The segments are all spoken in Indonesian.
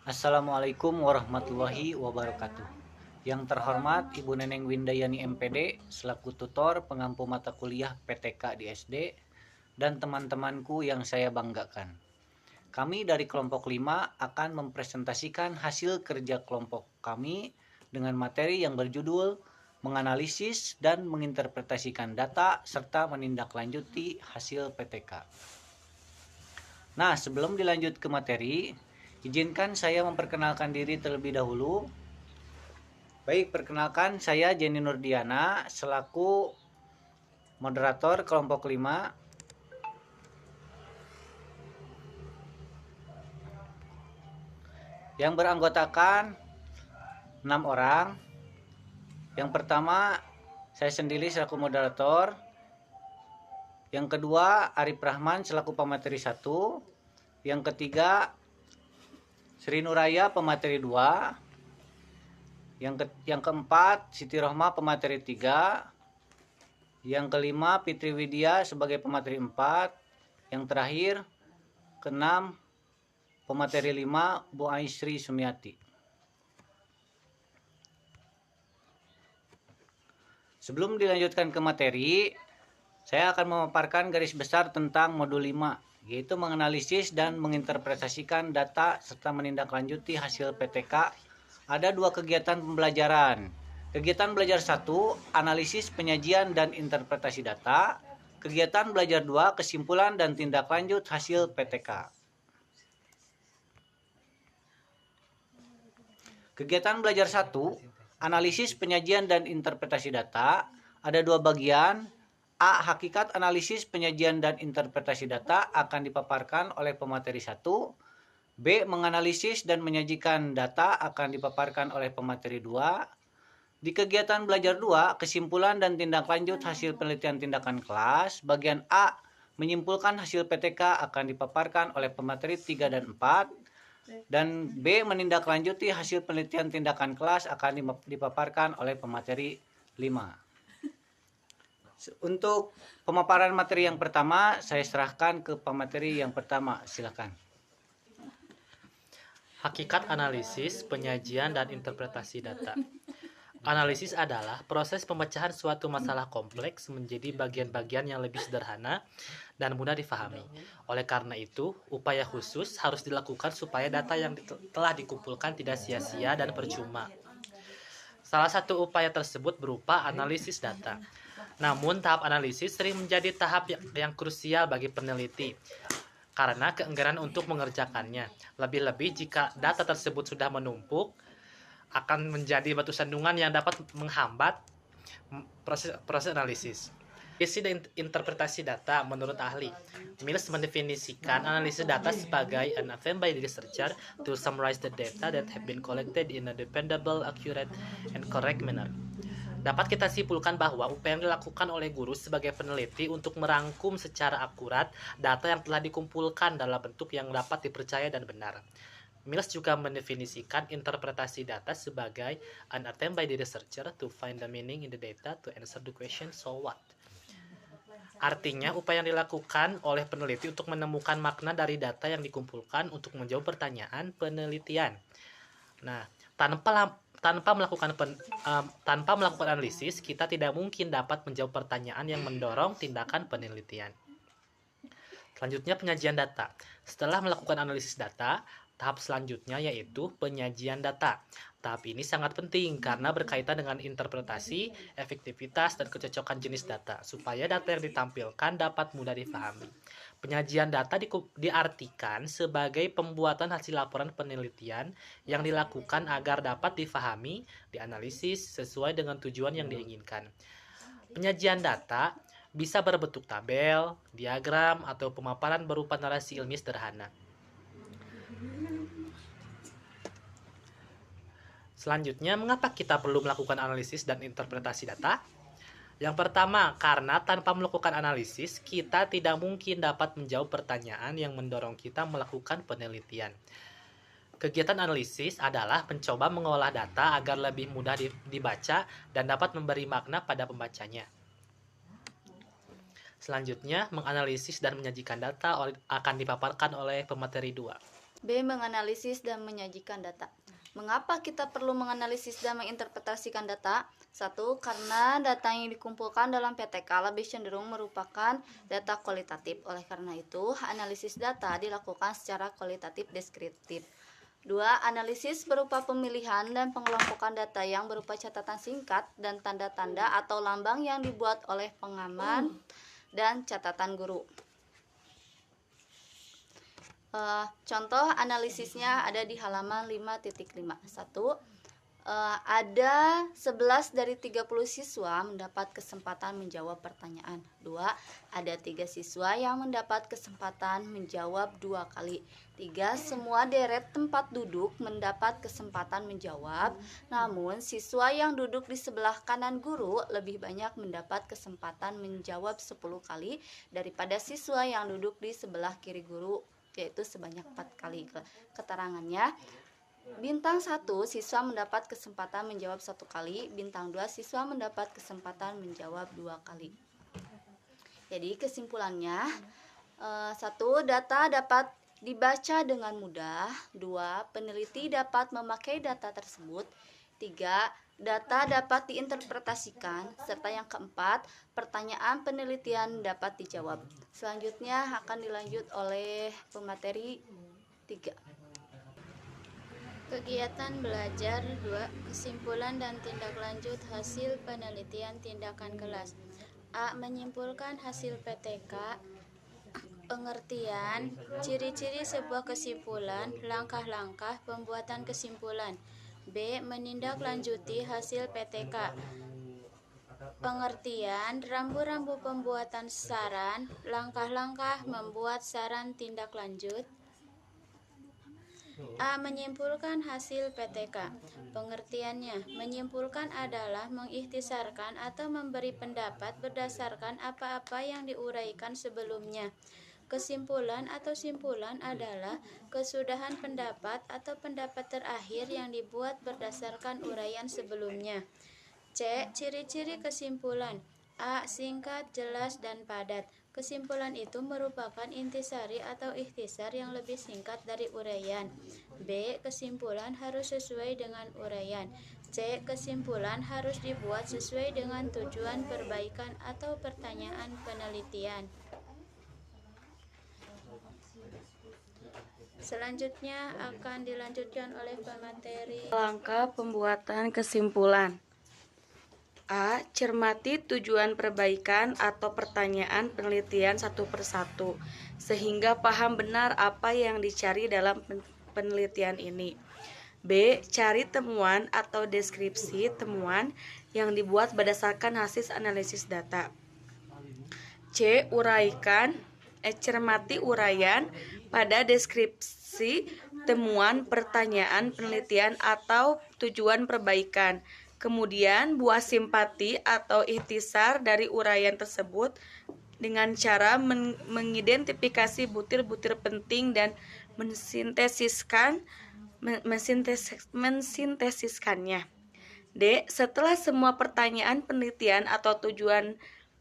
Assalamualaikum warahmatullahi wabarakatuh. Yang terhormat Ibu Neneng Windayani MPD selaku tutor pengampu mata kuliah PTK di SD dan teman-temanku yang saya banggakan. Kami dari kelompok 5 akan mempresentasikan hasil kerja kelompok kami dengan materi yang berjudul menganalisis dan menginterpretasikan data serta menindaklanjuti hasil PTK. Nah, sebelum dilanjut ke materi, izinkan saya memperkenalkan diri terlebih dahulu. Baik, perkenalkan saya Jenny Nurdiana selaku moderator kelompok 5 yang beranggotakan 6 orang. Yang pertama, saya sendiri selaku moderator. Yang kedua, Arif Rahman selaku pemateri 1. Yang ketiga, Sri Nuraya pemateri 2. Yang keempat, Siti Rohma pemateri 3. Yang kelima, Fitri Widya sebagai pemateri 4. Yang terakhir, keenam, pemateri 5, Bu Aisri Sumiati. Sebelum dilanjutkan ke materi, saya akan memaparkan garis besar tentang modul 5, yaitu menganalisis dan menginterpretasikan data serta menindaklanjuti hasil PTK. Ada 2 kegiatan pembelajaran. Kegiatan belajar 1, analisis, penyajian, dan interpretasi data. Kegiatan belajar 2, kesimpulan dan tindak lanjut hasil PTK. Kegiatan belajar 1, analisis, penyajian, dan interpretasi data. Ada 2 bagian. A. Hakikat analisis, penyajian, dan interpretasi data akan dipaparkan oleh pemateri 1. B. Menganalisis dan menyajikan data akan dipaparkan oleh pemateri 2. Di kegiatan belajar 2, kesimpulan dan tindak lanjut hasil penelitian tindakan kelas, bagian A, menyimpulkan hasil PTK akan dipaparkan oleh pemateri 3 dan 4. Dan B, menindaklanjuti hasil penelitian tindakan kelas akan dipaparkan oleh pemateri 5. Untuk pemaparan materi yang pertama, saya serahkan ke pemateri yang pertama. Silakan. Hakikat analisis, penyajian, dan interpretasi data. Analisis adalah proses pemecahan suatu masalah kompleks menjadi bagian-bagian yang lebih sederhana dan mudah difahami. Oleh karena itu, upaya khusus harus dilakukan supaya data yang telah dikumpulkan tidak sia-sia dan percuma. Salah satu upaya tersebut berupa analisis data. Namun, tahap analisis sering menjadi tahap yang krusial bagi peneliti karena keengganan untuk mengerjakannya. Lebih-lebih jika data tersebut sudah menumpuk, akan menjadi batu sandungan yang dapat menghambat proses analisis. Isi dan interpretasi data menurut ahli. Mills mendefinisikan analisis data sebagai an attempt by the researcher to summarize the data that have been collected in a dependable, accurate, and correct manner. Dapat kita simpulkan bahwa upaya yang dilakukan oleh guru sebagai peneliti untuk merangkum secara akurat data yang telah dikumpulkan dalam bentuk yang dapat dipercaya dan benar. Mills juga mendefinisikan interpretasi data sebagai an attempt by the researcher to find the meaning in the data to answer the question so what. Artinya, upaya yang dilakukan oleh peneliti untuk menemukan makna dari data yang dikumpulkan untuk menjawab pertanyaan penelitian. Nah, tanpa melakukan analisis, kita tidak mungkin dapat menjawab pertanyaan yang mendorong tindakan penelitian. Selanjutnya, penyajian data. Setelah melakukan analisis data, tahap selanjutnya yaitu penyajian data. Tahap ini sangat penting karena berkaitan dengan interpretasi, efektivitas, dan kecocokan jenis data, supaya data yang ditampilkan dapat mudah difahami. Penyajian data diartikan sebagai pembuatan hasil laporan penelitian yang dilakukan agar dapat difahami, dianalisis sesuai dengan tujuan yang diinginkan. Penyajian data bisa berbentuk tabel, diagram, atau pemaparan berupa narasi ilmiah sederhana. Selanjutnya, mengapa kita perlu melakukan analisis dan interpretasi data? Yang pertama, karena tanpa melakukan analisis, kita tidak mungkin dapat menjawab pertanyaan yang mendorong kita melakukan penelitian. Kegiatan analisis adalah mencoba mengolah data agar lebih mudah dibaca dan dapat memberi makna pada pembacanya. Selanjutnya, menganalisis dan menyajikan data akan dipaparkan oleh pemateri 2. B. Menganalisis dan menyajikan data. Mengapa kita perlu menganalisis dan menginterpretasikan data? 1. Karena data yang dikumpulkan dalam PTK lebih cenderung merupakan data kualitatif. Oleh karena itu, analisis data dilakukan secara kualitatif deskriptif. 2. Analisis berupa pemilihan dan pengelompokan data yang berupa catatan singkat dan tanda-tanda atau lambang yang dibuat oleh pengaman dan catatan guru. Contoh analisisnya ada di halaman 5.5. 1. Ada 11 dari 30 siswa mendapat kesempatan menjawab pertanyaan. 2. Ada 3 siswa yang mendapat kesempatan menjawab 2 kali. 3. Semua deret tempat duduk mendapat kesempatan menjawab. Namun siswa yang duduk di sebelah kanan guru lebih banyak mendapat kesempatan menjawab 10 kali daripada siswa yang duduk di sebelah kiri guru, yaitu sebanyak 4 kali. Keterangannya, bintang 1 siswa mendapat kesempatan menjawab 1 kali, bintang 2 siswa mendapat kesempatan menjawab 2 kali. Jadi kesimpulannya, 1. Data dapat dibaca dengan mudah. 2. Peneliti dapat memakai data tersebut. 3. Data dapat diinterpretasikan, serta yang keempat, pertanyaan penelitian dapat dijawab. Selanjutnya akan dilanjut oleh pemateri 3. Kegiatan belajar 2. Kesimpulan dan tindak lanjut hasil penelitian tindakan kelas. A. Menyimpulkan hasil PTK. Pengertian, ciri-ciri sebuah kesimpulan, langkah-langkah pembuatan kesimpulan. B. Menindaklanjuti hasil PTK. Pengertian, rambu-rambu pembuatan saran, langkah-langkah membuat saran tindak lanjut. A. Menyimpulkan hasil PTK. Pengertiannya, menyimpulkan adalah mengikhtisarkan atau memberi pendapat berdasarkan apa-apa yang diuraikan sebelumnya. Kesimpulan atau simpulan adalah kesudahan pendapat atau pendapat terakhir yang dibuat berdasarkan uraian sebelumnya. C. Ciri-ciri kesimpulan. A. Singkat, jelas, dan padat. Kesimpulan itu merupakan intisari atau ikhtisar yang lebih singkat dari uraian. B. Kesimpulan harus sesuai dengan uraian. C. Kesimpulan harus dibuat sesuai dengan tujuan perbaikan atau pertanyaan penelitian. Selanjutnya akan dilanjutkan oleh pemateri. Langkah pembuatan kesimpulan. A. Cermati tujuan perbaikan atau pertanyaan penelitian satu persatu, sehingga paham benar apa yang dicari dalam penelitian ini. B. Cari temuan atau deskripsi temuan yang dibuat berdasarkan hasil analisis data. C. Cermati uraian pada deskripsi temuan pertanyaan penelitian atau tujuan perbaikan. Kemudian buah simpati atau ikhtisar dari uraian tersebut dengan cara mengidentifikasi butir-butir penting dan mensintesiskannya. D. Setelah semua pertanyaan penelitian atau tujuan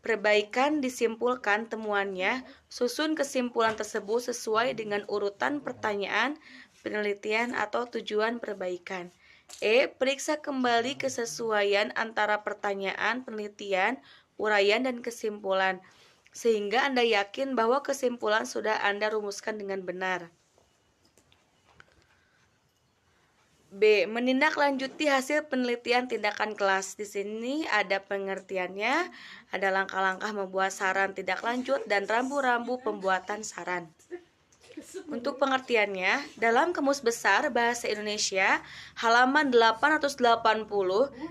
perbaikan disimpulkan temuannya, susun kesimpulan tersebut sesuai dengan urutan pertanyaan, penelitian, atau tujuan perbaikan. E. Periksa kembali kesesuaian antara pertanyaan, penelitian, uraian, dan kesimpulan, sehingga Anda yakin bahwa kesimpulan sudah Anda rumuskan dengan benar. B. Menindaklanjuti hasil penelitian tindakan kelas. Di sini ada pengertiannya, ada langkah-langkah membuat saran tindak lanjut, dan rambu-rambu pembuatan saran. Untuk pengertiannya, dalam Kamus Besar Bahasa Indonesia, halaman 880,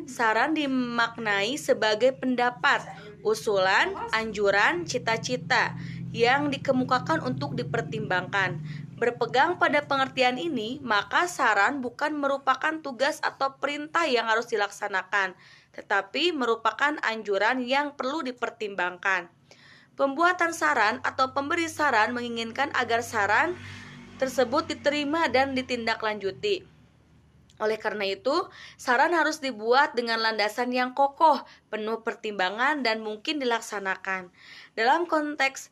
saran dimaknai sebagai pendapat, usulan, anjuran, cita-cita yang dikemukakan untuk dipertimbangkan. Berpegang pada pengertian ini, maka saran bukan merupakan tugas atau perintah yang harus dilaksanakan, tetapi merupakan anjuran yang perlu dipertimbangkan. Pembuatan saran atau pemberi saran menginginkan agar saran tersebut diterima dan ditindaklanjuti. Oleh karena itu, saran harus dibuat dengan landasan yang kokoh, penuh pertimbangan, dan mungkin dilaksanakan. Dalam konteks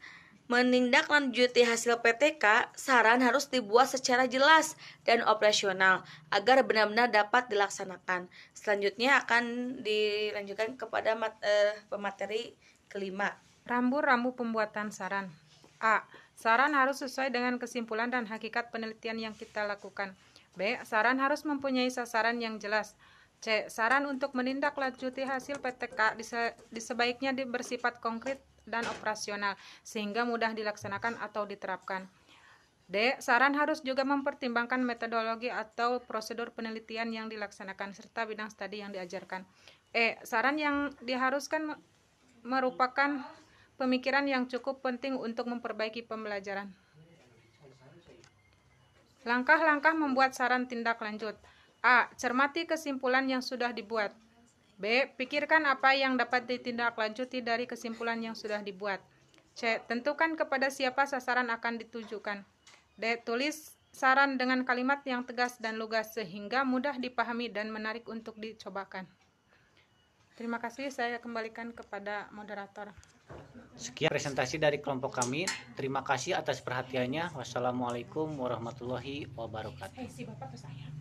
Menindaklanjuti hasil PTK, saran harus dibuat secara jelas dan operasional agar benar-benar dapat dilaksanakan. Selanjutnya akan dilanjutkan kepada pemateri kelima. Rambu-rambu pembuatan saran. A. Saran harus sesuai dengan kesimpulan dan hakikat penelitian yang kita lakukan. B. Saran harus mempunyai sasaran yang jelas. C. Saran untuk menindaklanjuti hasil PTK sebaiknya bersifat konkret dan operasional sehingga mudah dilaksanakan atau diterapkan. D. Saran harus juga mempertimbangkan metodologi atau prosedur penelitian yang dilaksanakan serta bidang studi yang diajarkan. E. Saran yang diharuskan merupakan pemikiran yang cukup penting untuk memperbaiki pembelajaran. Langkah-langkah membuat saran tindak lanjut. A. Cermati kesimpulan yang sudah dibuat. B. Pikirkan apa yang dapat ditindaklanjuti dari kesimpulan yang sudah dibuat. C. Tentukan kepada siapa sasaran akan ditujukan. D. Tulis saran dengan kalimat yang tegas dan lugas sehingga mudah dipahami dan menarik untuk dicobakan. Terima kasih, saya kembalikan kepada moderator. Sekian presentasi dari kelompok kami. Terima kasih atas perhatiannya. Wassalamualaikum warahmatullahi wabarakatuh.